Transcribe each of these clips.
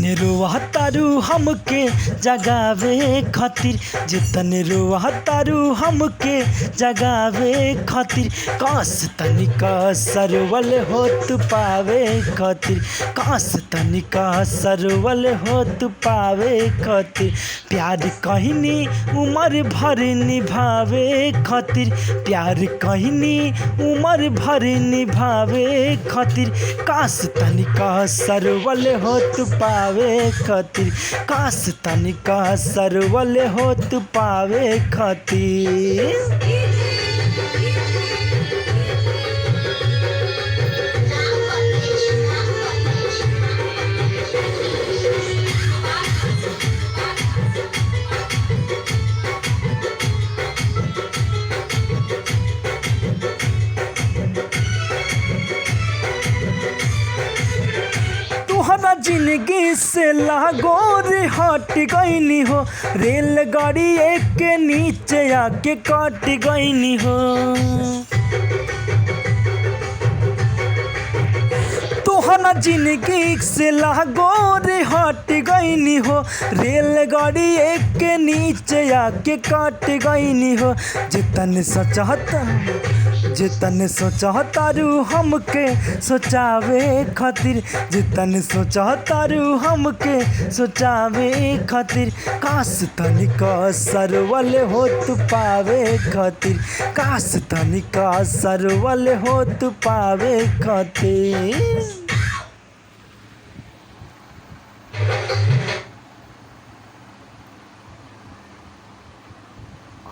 जितने रोवतारू हमके जगावे खातिर, जितने रोवतारू हमके जगावे खातिर, काश तनिका सरवल होत पावे खातिर, काश तनिका सरवल होत पावे खातिर। प्यार कहनी उम्र भर निभावे खातिर, प्यार कहनी उम्र भर निभावे खातिर, काश तनिका सरवल होत पावे खातिर, काश तनिका सरवल होत पावे खातिर। तोहरा जिंदगी से लागो रे हट गईनी हो, रेलगाड़ी एक के नीचे आके कट गईनी हो। तोहरा जिंदगी से लागो रे हट गईनी हो, रेलगाड़ी एक के नीचे आके कट गईनी हो। जितने सोचतारू हमके सोचावे खातिर, जितने सोचतारू हमके सोचावे खातिर, काश तनिका सरवल होत पावे खातिर, काश तनिका सरवल होत पावे खातिर।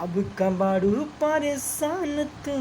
अब कबाड़ू परेशान तू।